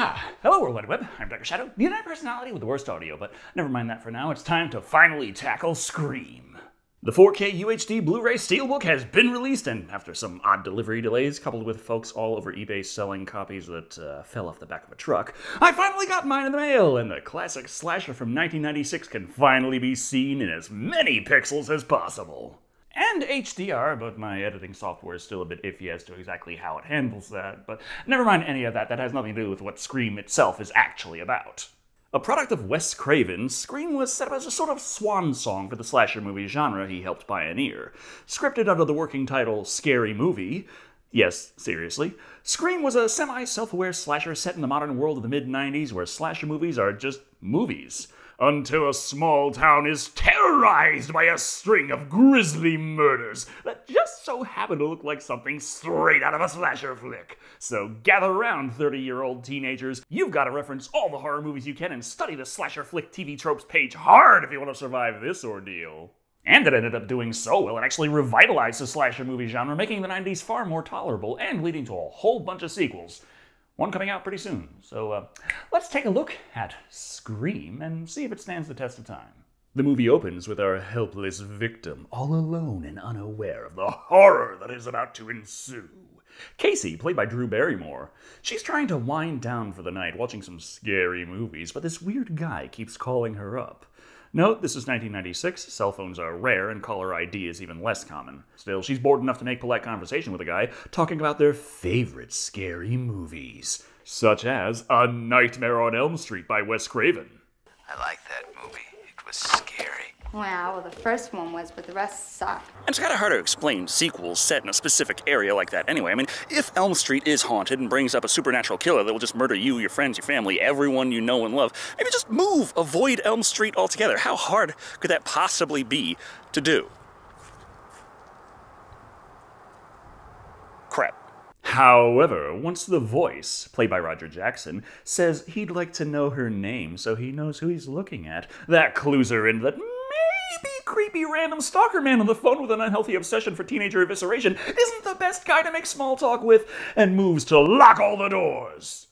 Hello World Wide Web, I'm Dr. Shado, the internet personality with the worst audio, but never mind that for now, it's time to finally tackle Scream. The 4K UHD Blu-Ray Steelbook has been released, and after some odd delivery delays, coupled with folks all over eBay selling copies that fell off the back of a truck, I finally got mine in the mail, and the classic slasher from 1996 can finally be seen in as many pixels as possible. And HDR, but my editing software is still a bit iffy as to exactly how it handles that, but never mind any of that, that has nothing to do with what Scream itself is actually about. A product of Wes Craven, Scream was set up as a sort of swan song for the slasher movie genre he helped pioneer. Scripted under the working title Scary Movie, yes, seriously, Scream was a semi-self-aware slasher set in the modern world of the mid-90s where slasher movies are just movies. Until a small town is terrorized by a string of grisly murders that just so happen to look like something straight out of a slasher flick. So gather around, 30-year-old teenagers. You've got to reference all the horror movies you can and study the slasher flick TV tropes page hard if you want to survive this ordeal. And it ended up doing so well, it actually revitalized the slasher movie genre, making the 90s far more tolerable and leading to a whole bunch of sequels. One coming out pretty soon. So let's take a look at Scream and see if it stands the test of time. The movie opens with our helpless victim, all alone and unaware of the horror that is about to ensue. Casey, played by Drew Barrymore. She's trying to wind down for the night, watching some scary movies, but this weird guy keeps calling her up. Note, this is 1996, cell phones are rare, and caller ID is even less common. Still, she's bored enough to make polite conversation with a guy, talking about their favorite scary movies, such as A Nightmare on Elm Street by Wes Craven. I like that movie. It was scary. Well, the first one was, but the rest sucked. It's kind of hard to explain sequels set in a specific area like that anyway. I mean, if Elm Street is haunted and brings up a supernatural killer that will just murder you, your friends, your family, everyone you know and love, maybe just move, avoid Elm Street altogether. How hard could that possibly be to do? Crap. However, once the voice, played by Roger Jackson, says he'd like to know her name so he knows who he's looking at, that clues her in that maybe creepy random stalker man on the phone with an unhealthy obsession for teenager evisceration isn't the best guy to make small talk with, and moves to lock all the doors.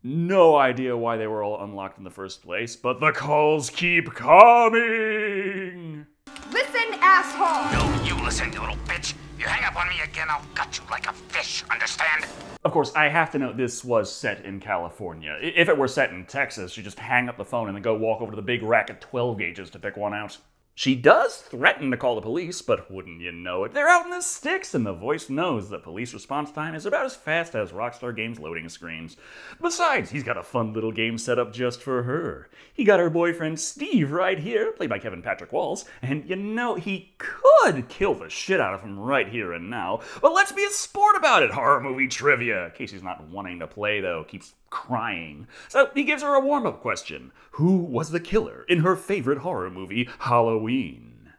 No idea why they were all unlocked in the first place, but the calls keep coming! Listen, asshole! No, you listen, you little bitch. You hang up on me again, I'll gut you like a fish, understand? Of course, I have to note this was set in California. If it were set in Texas, you just hang up the phone and then go walk over to the big rack of 12 gauges to pick one out. She does threaten to call the police, but wouldn't you know it, they're out in the sticks, and the voice knows that police response time is about as fast as Rockstar Games' loading screens. Besides, he's got a fun little game set up just for her. He got her boyfriend Steve right here, played by Kevin Patrick Walls, and you know he could kill the shit out of him right here and now, but let's be a sport about it, horror movie trivia. Casey's not wanting to play though, keeps crying. So he gives her a warm-up question. Who was the killer in her favorite horror movie, Halloween?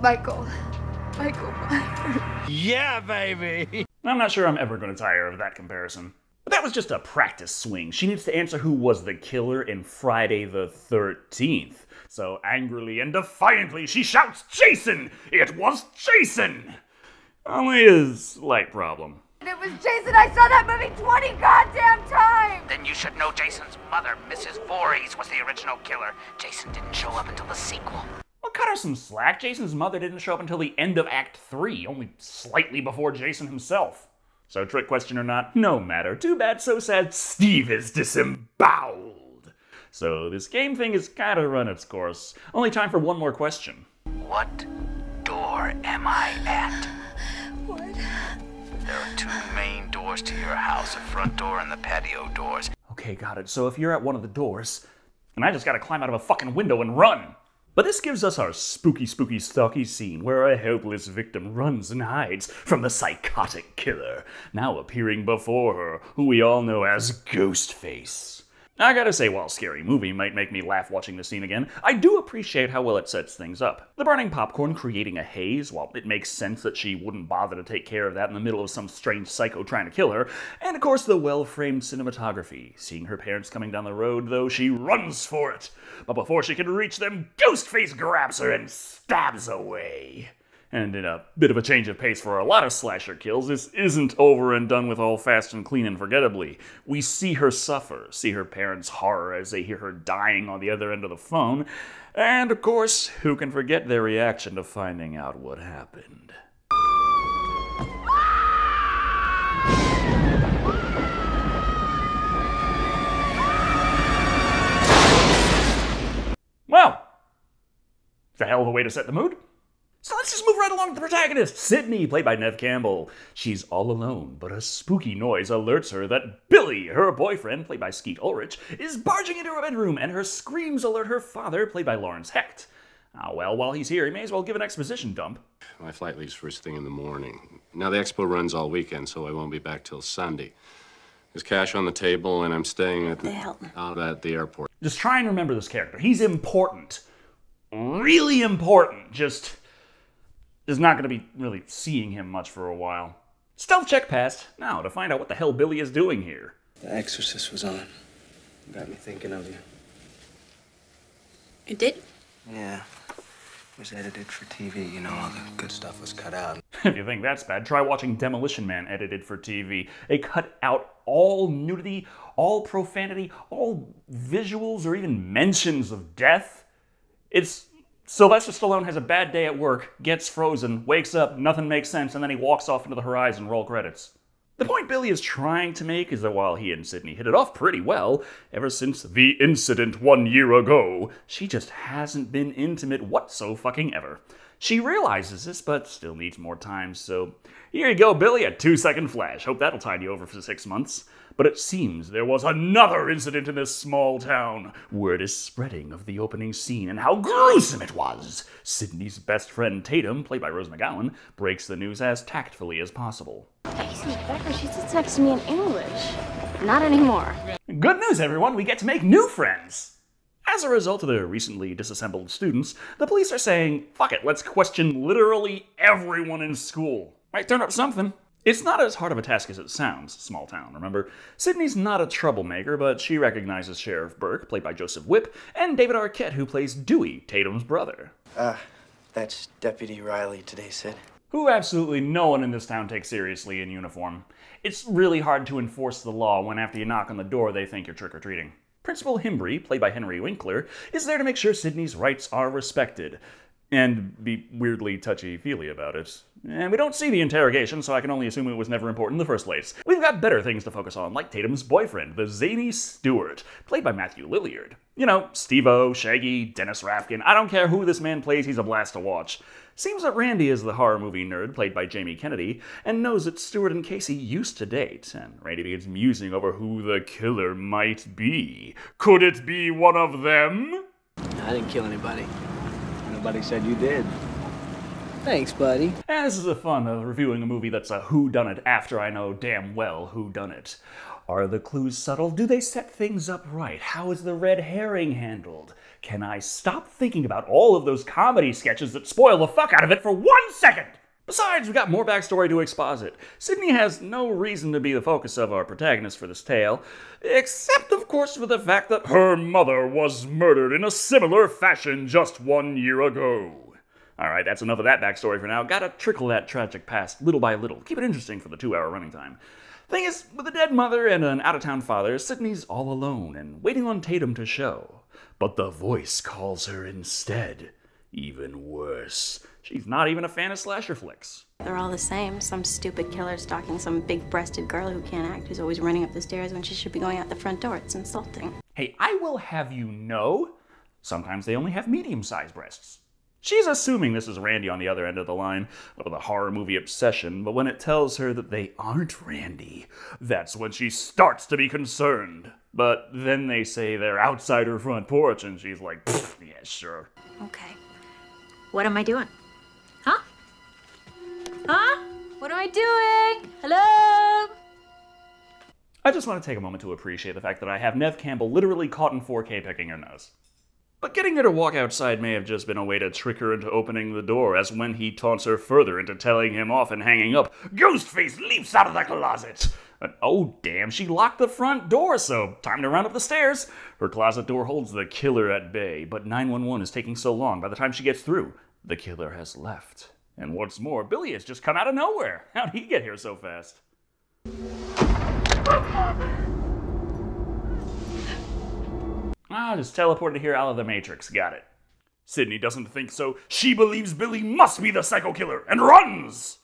Michael Myers. Yeah, baby! I'm not sure I'm ever going to tire of that comparison. But that was just a practice swing. She needs to answer who was the killer in Friday the 13th. So angrily and defiantly she shouts, "Jason! It was Jason!" Only a slight problem. It was Jason. I saw that movie 20 goddamn times! Then you should know Jason's mother, Mrs. Voorhees, was the original killer. Jason didn't show up until the sequel. Well, cut her some slack. Jason's mother didn't show up until the end of Act 3, only slightly before Jason himself. So trick question or not, no matter. Too bad, so sad, Steve is disemboweled. So this game thing has gotta run its course. Only time for one more question. What door am I at? What? There are two main doors to your house, a front door and the patio doors. Okay, got it. So if you're at one of the doors, and I just gotta climb out of a fucking window and run. But this gives us our spooky, stalky scene where a helpless victim runs and hides from the psychotic killer, now appearing before her, who we all know as Ghostface. I gotta say, while Scary Movie might make me laugh watching the scene again, I do appreciate how well it sets things up. The burning popcorn creating a haze, while it makes sense that she wouldn't bother to take care of that in the middle of some strange psycho trying to kill her, and of course the well-framed cinematography. Seeing her parents coming down the road, though, she runs for it. But before she can reach them, Ghostface grabs her and stabs away. And in a bit of a change of pace for a lot of slasher kills, this isn't over and done with all fast and clean and forgettably. We see her suffer, see her parents' horror as they hear her dying on the other end of the phone, and of course, who can forget their reaction to finding out what happened. Well, it's a hell of a way to set the mood. So let's just move right along to the protagonist, Sydney, played by Neve Campbell. She's all alone, but a spooky noise alerts her that Billy, her boyfriend, played by Skeet Ulrich, is barging into her bedroom, and her screams alert her father, played by Lawrence Hecht. Well, while he's here, he may as well give an exposition dump. My flight leaves first thing in the morning. Now, the expo runs all weekend, so I won't be back till Sunday. There's cash on the table, and I'm staying at the airport. Just try and remember this character. He's important. Really important. Just is not going to be really seeing him much for a while. Stealth check passed. Now, to find out what the hell Billy is doing here. The Exorcist was on. Got me thinking of you. It did? Yeah. It was edited for TV. You know, all the good stuff was cut out. If you think that's bad, try watching Demolition Man edited for TV. They cut out all nudity, all profanity, all visuals or even mentions of death. It's Sylvester Stallone has a bad day at work, gets frozen, wakes up, nothing makes sense, and then he walks off into the horizon, roll credits. The point Billy is trying to make is that while he and Sydney hit it off pretty well, ever since the incident 1 year ago, she just hasn't been intimate whatso-fucking-ever. She realizes this, but still needs more time, so here you go, Billy, a 2-second flash. Hope that'll tide you over for 6 months. But it seems there was another incident in this small town. Word is spreading of the opening scene and how gruesome it was. Sydney's best friend Tatum, played by Rose McGowan, breaks the news as tactfully as possible. Casey Becker, she sits next to me in English. Not anymore. Good news, everyone, we get to make new friends! As a result of the recently disassembled students, the police are saying, fuck it, let's question literally everyone in school. Might turn up something. It's not as hard of a task as it sounds, small town, remember? Sydney's not a troublemaker, but she recognizes Sheriff Burke, played by Joseph Whipp, and David Arquette, who plays Dewey, Tatum's brother. That's Deputy Riley today, Sid. Who absolutely no one in this town takes seriously in uniform. It's really hard to enforce the law when after you knock on the door they think you're trick-or-treating. Principal Himbry, played by Henry Winkler, is there to make sure Sydney's rights are respected, and be weirdly touchy-feely about it. And we don't see the interrogation, so I can only assume it was never important in the first place. We've got better things to focus on, like Tatum's boyfriend, the zany Stewart, played by Matthew Lillard. You know, Steve-O, Shaggy, Dennis Rafkin, I don't care who this man plays, he's a blast to watch. Seems that Randy is the horror movie nerd, played by Jamie Kennedy, and knows that Stewart and Casey used to date, and Randy begins musing over who the killer might be. Could it be one of them? I didn't kill anybody. Nobody said you did. Thanks, buddy. And this is the fun of reviewing a movie that's a whodunit after I know damn well who done it. Are the clues subtle? Do they set things up right? How is the red herring handled? Can I stop thinking about all of those comedy sketches that spoil the fuck out of it for 1 second? Besides, we've got more backstory to exposit. Sydney has no reason to be the focus of our protagonist for this tale, except, of course, for the fact that her mother was murdered in a similar fashion just 1 year ago. Alright, that's enough of that backstory for now. Gotta trickle that tragic past little by little. Keep it interesting for the 2-hour running time. Thing is, with a dead mother and an out-of-town father, Sydney's all alone and waiting on Tatum to show. But the voice calls her instead. Even worse, she's not even a fan of slasher flicks. They're all the same. Some stupid killer stalking some big-breasted girl who can't act, who's always running up the stairs when she should be going out the front door. It's insulting. Hey, I will have you know, sometimes they only have medium-sized breasts. She's assuming this is Randy on the other end of the line with a horror movie obsession, but when it tells her that they aren't Randy, that's when she starts to be concerned. But then they say they're outside her front porch, and she's like, yeah, sure. Okay. What am I doing? Huh? Huh? What am I doing? Hello? I just want to take a moment to appreciate the fact that I have Neve Campbell literally caught in 4K picking her nose. But getting her to walk outside may have just been a way to trick her into opening the door, as when he taunts her further into telling him off and hanging up, Ghostface leaps out of the closet! And oh damn, she locked the front door, so time to run up the stairs. Her closet door holds the killer at bay, but 911 is taking so long. By the time she gets through, the killer has left. And what's more, Billy has just come out of nowhere. How'd he get here so fast? Just teleported here out of the Matrix. Got it. Sydney doesn't think so. She believes Billy must be the psycho killer and runs!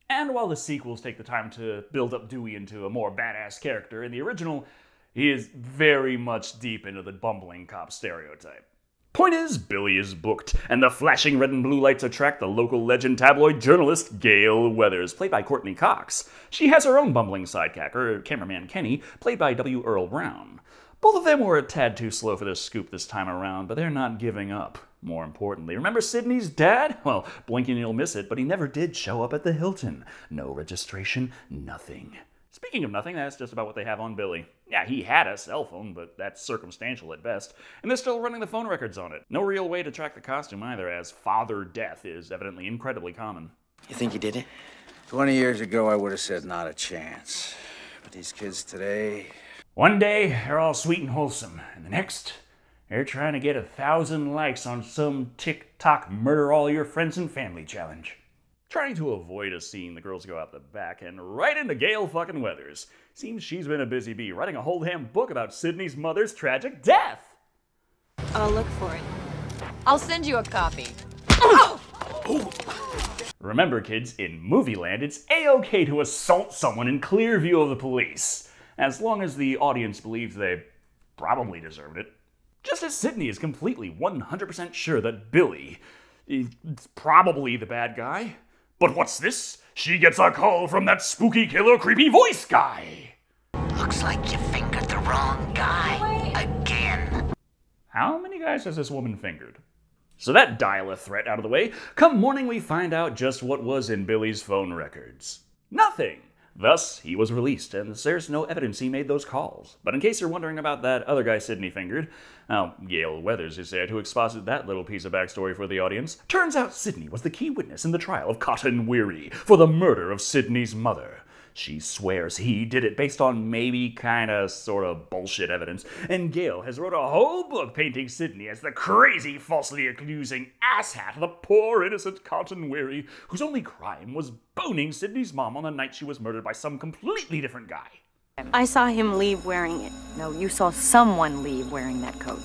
And while the sequels take the time to build up Dewey into a more badass character, in the original, he is very much deep into the bumbling cop stereotype. Point is, Billy is booked, and the flashing red and blue lights attract the local legend tabloid journalist Gail Weathers, played by Courtney Cox. She has her own bumbling sidekicker, cameraman Kenny, played by W. Earl Brown. Both of them were a tad too slow for this scoop this time around, but they're not giving up. More importantly, remember Sydney's dad? Well, blink and you'll miss it, but he never did show up at the Hilton. No registration, nothing. Speaking of nothing, that's just about what they have on Billy. Yeah, he had a cell phone, but that's circumstantial at best, and they're still running the phone records on it. No real way to track the costume either, as father death is evidently incredibly common. You think he did it? 20 years ago, I would have said not a chance. But these kids today... One day, they're all sweet and wholesome, and the next, they're trying to get 1,000 likes on some TikTok murder all your friends and family challenge. Trying to avoid a scene, the girls go out the back and right into Gail fucking Weathers. Seems she's been a busy bee, writing a whole damn book about Sydney's mother's tragic death. I'll look for it. I'll send you a copy. Remember, kids, in movie land, it's a-okay to assault someone in clear view of the police, as long as the audience believes they probably deserved it. Just as Sydney is completely 100% sure that Billy is probably the bad guy. But what's this? She gets a call from that spooky killer creepy voice guy. Looks like you fingered the wrong guy. Again. How many guys has this woman fingered? So that dial-a threat out of the way, come morning we find out just what was in Billy's phone records. Nothing! Thus, he was released, and there's no evidence he made those calls. But in case you're wondering about that other guy Sydney fingered, Gail Weathers is there to exposit that little piece of backstory for the audience. Turns out Sydney was the key witness in the trial of Cotton Weary for the murder of Sydney's mother. She swears he did it based on maybe kinda sorta bullshit evidence, and Gail has wrote a whole book painting Sydney as the crazy, falsely accusing asshat of the poor innocent Cotton Weary, whose only crime was boning Sydney's mom on the night she was murdered by some completely different guy. I saw him leave wearing it. No, you saw someone leave wearing that coat.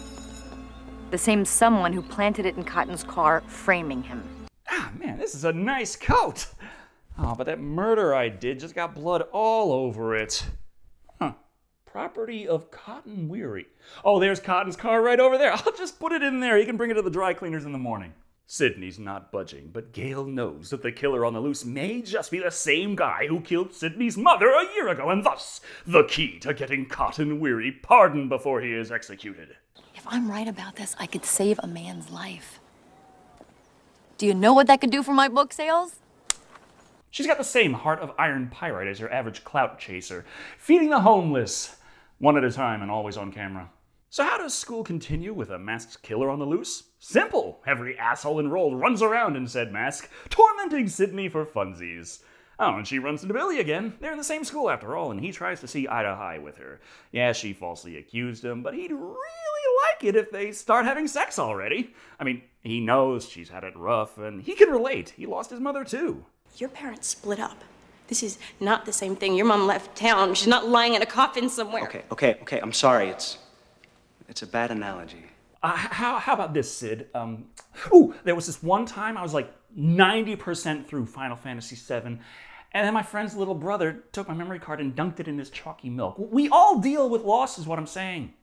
The same someone who planted it in Cotton's car, framing him. Ah, man, this is a nice coat! Oh, but that murder I did just got blood all over it. Huh. Property of Cotton Weary. Oh, there's Cotton's car right over there. I'll just put it in there. He can bring it to the dry cleaners in the morning. Sydney's not budging, but Gail knows that the killer on the loose may just be the same guy who killed Sydney's mother a year ago, and thus, the key to getting Cotton Weary pardoned before he is executed. If I'm right about this, I could save a man's life. Do you know what that could do for my book sales? She's got the same heart of iron pyrite as your average clout chaser, feeding the homeless, one at a time and always on camera. So how does school continue with a masked killer on the loose? Simple! Every asshole enrolled runs around in said mask, tormenting Sydney for funsies. Oh, and she runs into Billy again. They're in the same school after all, and he tries to see eye to eye with her. Yeah, she falsely accused him, but he'd really like it if they start having sex already. I mean, he knows she's had it rough, and he can relate. He lost his mother too. Your parents split up. This is not the same thing. Your mom left town. She's not lying in a coffin somewhere. Okay, I'm sorry. It's a bad analogy. How about this, Sid? There was this one time I was like 90% through Final Fantasy VII, and then my friend's little brother took my memory card and dunked it in his chalky milk. We all deal with loss, is what I'm saying.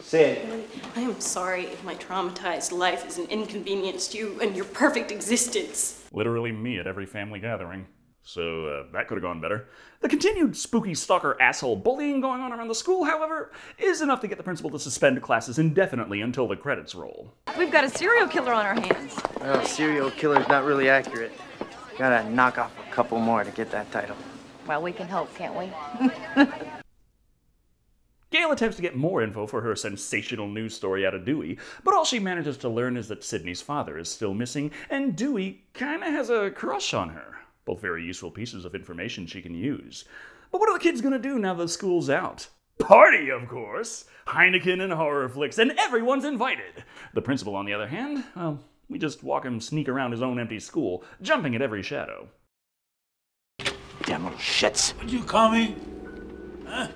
Sid. I am sorry if my traumatized life is an inconvenience to you and your perfect existence. Literally me at every family gathering. So that could have gone better. The continued spooky stalker asshole bullying going on around the school, however, is enough to get the principal to suspend classes indefinitely until the credits roll. We've got a serial killer on our hands. Well, serial killer's not really accurate. Gotta knock off a couple more to get that title. Well, we can hope, can't we? Gail attempts to get more info for her sensational news story out of Dewey, but all she manages to learn is that Sydney's father is still missing, and Dewey kinda has a crush on her. Both very useful pieces of information she can use. But what are the kids gonna do now that school's out? Party, of course. Heineken and horror flicks, and everyone's invited. The principal, on the other hand, well, we just walk him sneak around his own empty school, jumping at every shadow. Damn little shits. What'd you call me? Huh?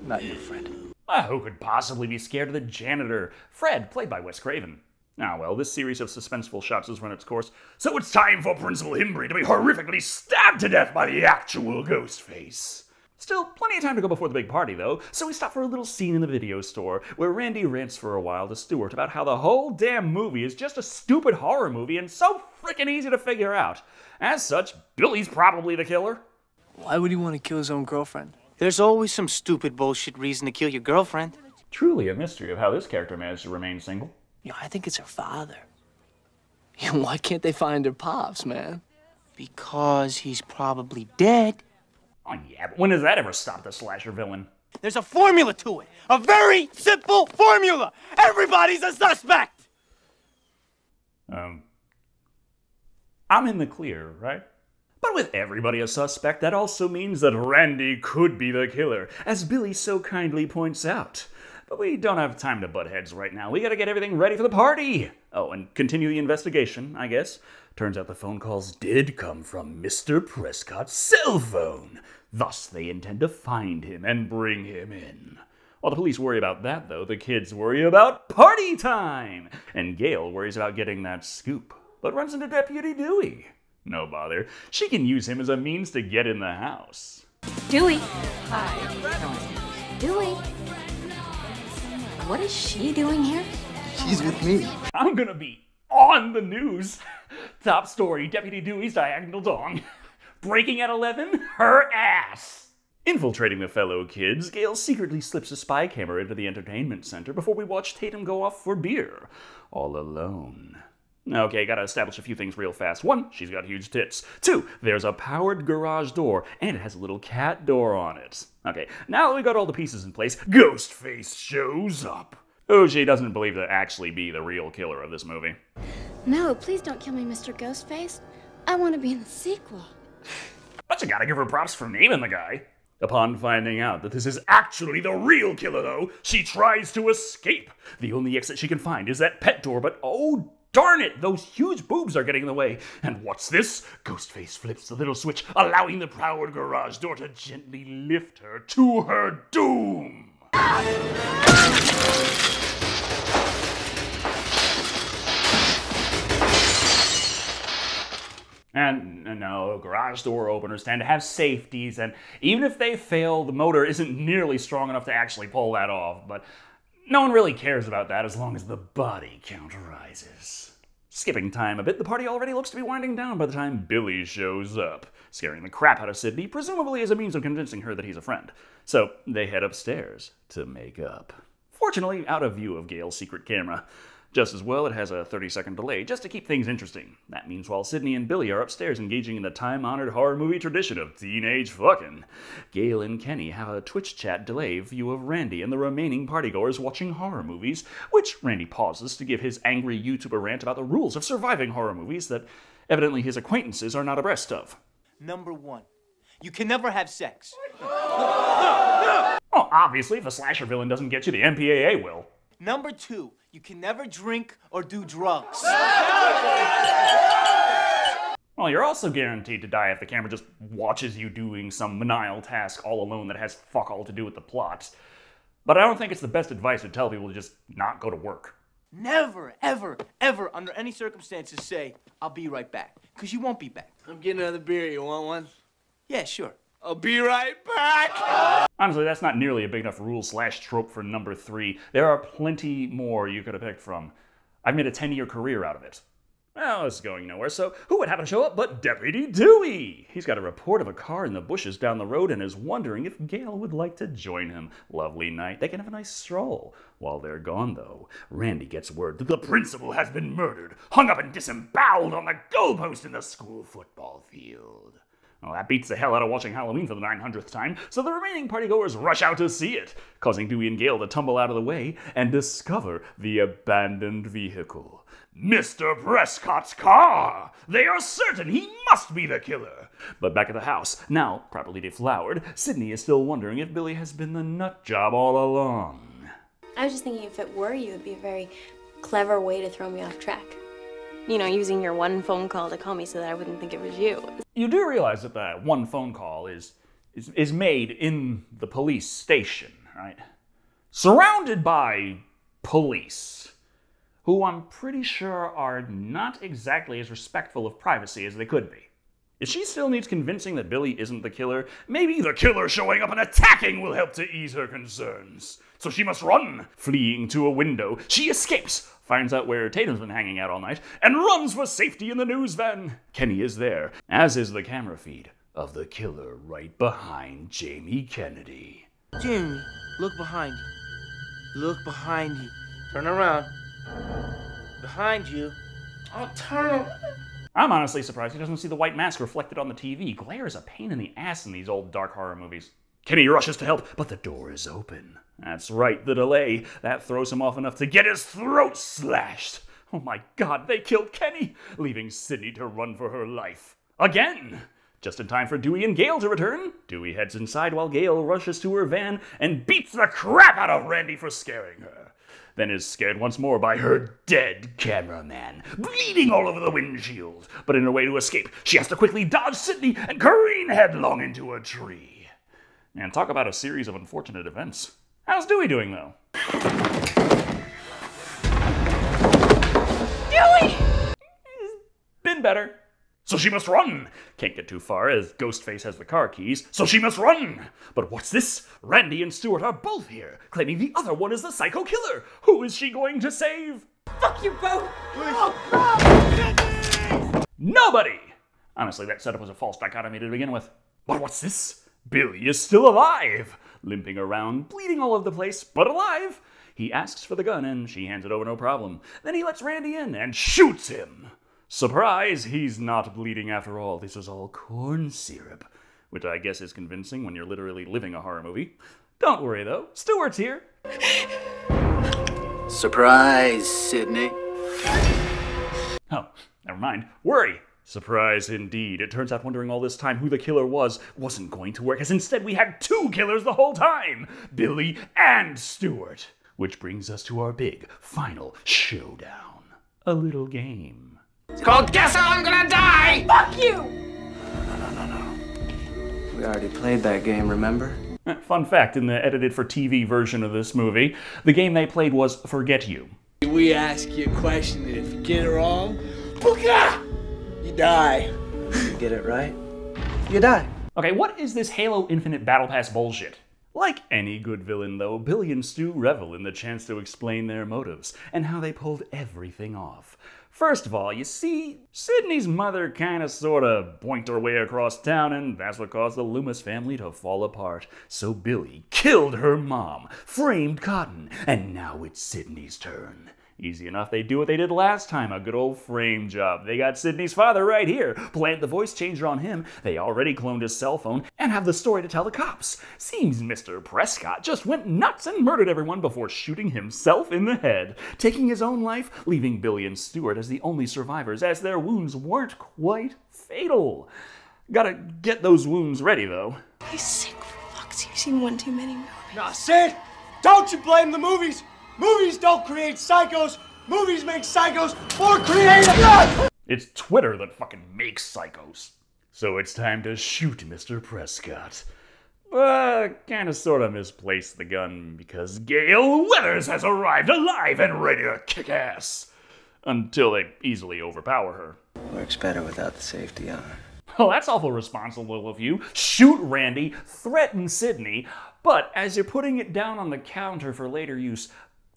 Not your friend. Who could possibly be scared of the janitor? Fred, played by Wes Craven. Ah, well, this series of suspenseful shots has run its course, so it's time for Principal Himbry to be horrifically stabbed to death by the actual Ghostface. Still, plenty of time to go before the big party, though, so we stop for a little scene in the video store, where Randy rants for a while to Stuart about how the whole damn movie is just a stupid horror movie and so frickin' easy to figure out. As such, Billy's probably the killer. Why would he want to kill his own girlfriend? There's always some stupid bullshit reason to kill your girlfriend. Truly a mystery of how this character managed to remain single. I think it's her father. Why can't they find her pops, man? Because he's probably dead. Oh yeah, but when has that ever stopped a slasher villain? There's a formula to it. A very simple formula. Everybody's a suspect. I'm in the clear, right? But with everybody a suspect, that also means that Randy could be the killer, as Billy so kindly points out. But we don't have time to butt heads right now. We gotta get everything ready for the party. Oh, and continue the investigation, I guess. Turns out the phone calls did come from Mr. Prescott's cell phone. Thus, they intend to find him and bring him in. While the police worry about that, though, the kids worry about party time. And Gail worries about getting that scoop, but runs into Deputy Dewey. No bother. She can use him as a means to get in the house. Dewey. Hi. Dewey. What is she doing here? She's with me. I'm gonna be on the news. Top story, Deputy Dewey's diagonal dong. Breaking at 11, her ass. Infiltrating the fellow kids, Gail secretly slips a spy camera into the entertainment center before we watch Tatum go off for beer. All alone. Okay, gotta establish a few things real fast. 1, she's got huge tits. 2, there's a powered garage door, and it has a little cat door on it. Okay, now that we got all the pieces in place, Ghostface shows up. Oh, she doesn't believe to actually be the real killer of this movie. No, please don't kill me, Mr. Ghostface. I want to be in the sequel. But you gotta give her props for naming the guy. Upon finding out that this is actually the real killer, though, she tries to escape. The only exit she can find is that pet door, but oh, darn it, those huge boobs are getting in the way. And what's this? Ghostface flips the little switch, allowing the powered garage door to gently lift her to her doom. And no, garage door openers tend to have safeties, and even if they fail, the motor isn't nearly strong enough to actually pull that off. But no one really cares about that as long as the body count rises. Skipping time a bit, the party already looks to be winding down by the time Billy shows up, scaring the crap out of Sydney, presumably as a means of convincing her that he's a friend. So they head upstairs to make up. Fortunately, out of view of Gail's secret camera. Just as well, it has a 30-second delay, just to keep things interesting. That means while Sydney and Billy are upstairs engaging in the time-honored horror movie tradition of teenage fucking, Gail and Kenny have a Twitch chat delay view of Randy and the remaining partygoers watching horror movies, which Randy pauses to give his angry YouTuber rant about the rules of surviving horror movies that evidently his acquaintances are not abreast of. Number 1, you can never have sex. Well, obviously, if a slasher villain doesn't get you, the MPAA will. Number 2, you can never drink or do drugs. Well, you're also guaranteed to die if the camera just watches you doing some menial task all alone that has fuck all to do with the plot. But I don't think it's the best advice to tell people to just not go to work. Never, ever, ever, under any circumstances say, I'll be right back. Because you won't be back. I'm getting another beer. You want one? Yeah, sure. I'll be right back! Honestly, that's not nearly a big enough rule/trope for number 3. There are plenty more you could have picked from. I've made a 10-year career out of it. Well, it's going nowhere, so who would happen to show up but Deputy Dewey? He's got a report of a car in the bushes down the road and is wondering if Gail would like to join him. Lovely night. They can have a nice stroll. While they're gone, though, Randy gets word that the principal has been murdered, hung up and disemboweled on the goalpost in the school football field. Well, that beats the hell out of watching Halloween for the 900th time, so the remaining partygoers rush out to see it, causing Dewey and Gale to tumble out of the way and discover the abandoned vehicle. Mr. Prescott's car! They are certain he must be the killer! But back at the house, now properly deflowered, Sydney is still wondering if Billy has been the nut job all along. I was just thinking if it were you, it'd be a very clever way to throw me off track. You know, using your one phone call to call me so that I wouldn't think it was you. You do realize that that one phone call is made in the police station, right? Surrounded by police, who I'm pretty sure are not exactly as respectful of privacy as they could be. If she still needs convincing that Billy isn't the killer, maybe the killer showing up and attacking will help to ease her concerns. So she must run. Fleeing to a window, she escapes, finds out where Tatum's been hanging out all night, and runs for safety in the news van. Kenny is there, as is the camera feed of the killer right behind Jamie Kennedy. Jamie, look behind you. Look behind you. Turn around. Behind you. Oh, turn. I'm honestly surprised he doesn't see the white mask reflected on the TV. Glare is a pain in the ass in these old dark horror movies. Kenny rushes to help, but the door is open. That's right, the delay. That throws him off enough to get his throat slashed. Oh my God, they killed Kenny, leaving Sydney to run for her life. Again! Just in time for Dewey and Gale to return. Dewey heads inside while Gale rushes to her van and beats the crap out of Randy for scaring her. Then is scared once more by her dead cameraman, bleeding all over the windshield. But in her way to escape, she has to quickly dodge Sydney and careen headlong into a tree. Man, talk about a series of unfortunate events. How's Dewey doing, though? Dewey! Been better. So she must run! Can't get too far, as Ghostface has the car keys, so she must run! But what's this? Randy and Stewart are both here, claiming the other one is the psycho killer! Who is she going to save? Fuck you both! Nobody! Honestly, that setup was a false dichotomy to begin with. But what's this? Billy is still alive! Limping around, bleeding all over the place, but alive! He asks for the gun, and she hands it over no problem. Then he lets Randy in and shoots him! Surprise, he's not bleeding after all. This is all corn syrup, which I guess is convincing when you're literally living a horror movie. Don't worry, though. Stewart's here. Surprise, Sydney. Oh, never mind. Worry. Surprise indeed. It turns out wondering all this time who the killer wasn't going to work, as instead we had two killers the whole time. Billy and Stewart. Which brings us to our big final showdown. A little game. It's called Guess How I'm Gonna Die! Fuck you! No. We already played that game, remember? Fun fact, in the edited for TV version of this movie, the game they played was Forget You. We ask you a question, and if you get it wrong, you die. You get it right, you die. Okay, what is this Halo Infinite Battle Pass bullshit? Like any good villain, though, Billy and Stu revel in the chance to explain their motives and how they pulled everything off. First of all, you see, Sydney's mother kinda sorta boinked her way across town, and that's what caused the Loomis family to fall apart. So Billy killed her mom, framed Cotton, and now it's Sydney's turn. Easy enough, they do what they did last time, a good old frame job. They got Sydney's father right here, plant the voice changer on him, they already cloned his cell phone, and have the story to tell the cops. Seems Mr. Prescott just went nuts and murdered everyone before shooting himself in the head, taking his own life, leaving Billy and Stewart as the only survivors, as their wounds weren't quite fatal. Gotta get those wounds ready, though. He's sick, for fuck's sake. You've seen one too many movies. Now, Sid, don't you blame the movies! Movies don't create psychos! Movies make psychos more creative! It's Twitter that fucking makes psychos. So it's time to shoot Mr. Prescott. But kinda sorta misplaced the gun because Gale Weathers has arrived alive and ready to kick ass. Until they easily overpower her. Works better without the safety on. Well, that's awful responsible of you. Shoot Randy, threaten Sydney, but as you're putting it down on the counter for later use,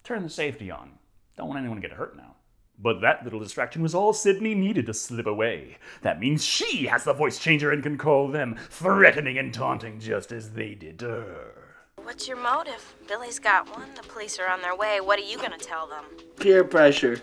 turn the safety on. Don't want anyone to get hurt now. But that little distraction was all Sydney needed to slip away. That means she has the voice changer and can call them, threatening and taunting just as they did to her. What's your motive? Billy's got one. The police are on their way. What are you gonna tell them? Peer pressure.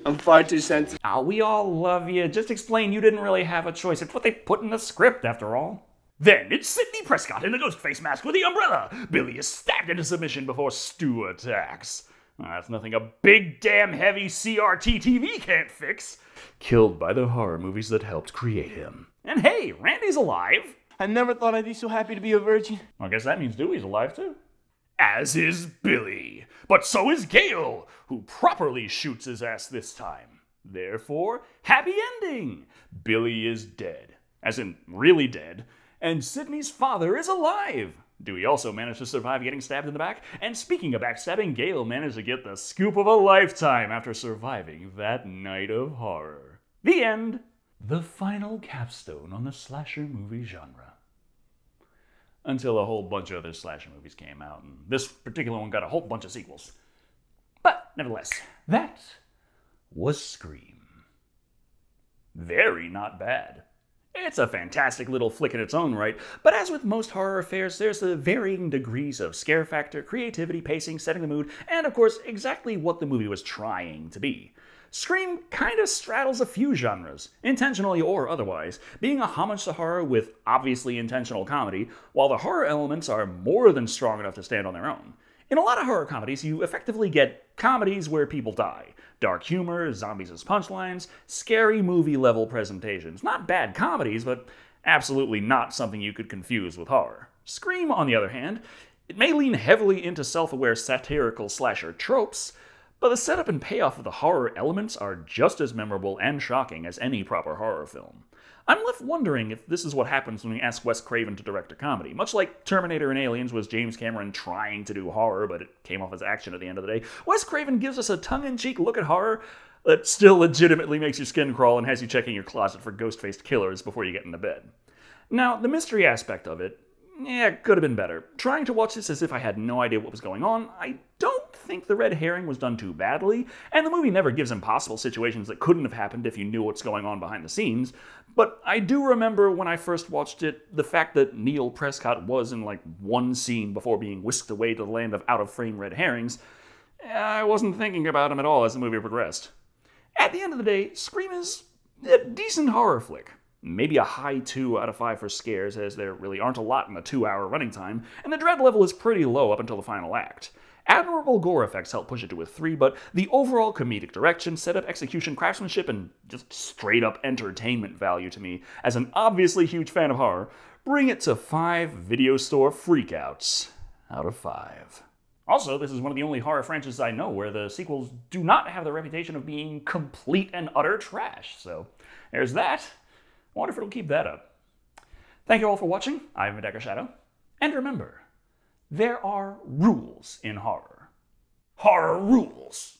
I'm far too sensitive. Ah, we all love you. Just explain you didn't really have a choice. It's what they put in the script, after all. Then it's Sidney Prescott in the ghost face mask with the umbrella. Billy is stabbed into submission before Stu attacks. That's nothing a big damn heavy CRT TV can't fix. Killed by the horror movies that helped create him. And hey, Randy's alive. I never thought I'd be so happy to be a virgin. I guess that means Dewey's alive too. As is Billy. But so is Gale, who properly shoots his ass this time. Therefore, happy ending. Billy is dead. As in, really dead. And Sidney's father is alive. Dewey also managed to survive getting stabbed in the back. And speaking of backstabbing, Gale managed to get the scoop of a lifetime after surviving that night of horror. The end. The final capstone on the slasher movie genre. Until a whole bunch of other slasher movies came out, and this particular one got a whole bunch of sequels. But, nevertheless, that was Scream. Very not bad. It's a fantastic little flick in its own right, but as with most horror affairs, there's the varying degrees of scare factor, creativity, pacing, setting the mood, and of course, exactly what the movie was trying to be. Scream kinda straddles a few genres, intentionally or otherwise, being a homage to horror with obviously intentional comedy, while the horror elements are more than strong enough to stand on their own. In a lot of horror comedies, you effectively get comedies where people die. Dark humor, zombies as punchlines, scary movie-level presentations. Not bad comedies, but absolutely not something you could confuse with horror. Scream, on the other hand, it may lean heavily into self-aware satirical slasher tropes, but the setup and payoff of the horror elements are just as memorable and shocking as any proper horror film. I'm left wondering if this is what happens when we ask Wes Craven to direct a comedy. Much like Terminator and Aliens was James Cameron trying to do horror, but it came off as action at the end of the day, Wes Craven gives us a tongue-in-cheek look at horror that still legitimately makes your skin crawl and has you checking your closet for ghost-faced killers before you get into bed. Now, the mystery aspect of it, it could have been better. Trying to watch this as if I had no idea what was going on, I don't think the red herring was done too badly, and the movie never gives impossible situations that couldn't have happened if you knew what's going on behind the scenes, but I do remember when I first watched it, the fact that Neil Prescott was in like one scene before being whisked away to the land of out-of-frame red herrings. I wasn't thinking about him at all as the movie progressed. At the end of the day, Scream is a decent horror flick. Maybe a high 2 out of 5 for scares, as there really aren't a lot in the 2-hour running time, and the dread level is pretty low up until the final act. Admirable gore effects help push it to a 3, but the overall comedic direction, setup, execution, craftsmanship, and just straight-up entertainment value to me, as an obviously huge fan of horror, bring it to 5 video store freakouts out of 5. Also, this is one of the only horror franchises I know where the sequels do not have the reputation of being complete and utter trash, so there's that. I wonder if it'll keep that up. Thank you all for watching. I've been Shado. And remember, there are rules in horror. Horror rules!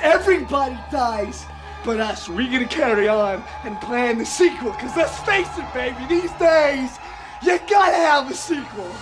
Everybody dies but us. We're gonna carry on and plan the sequel, because let's face it, baby, these days, you gotta have a sequel.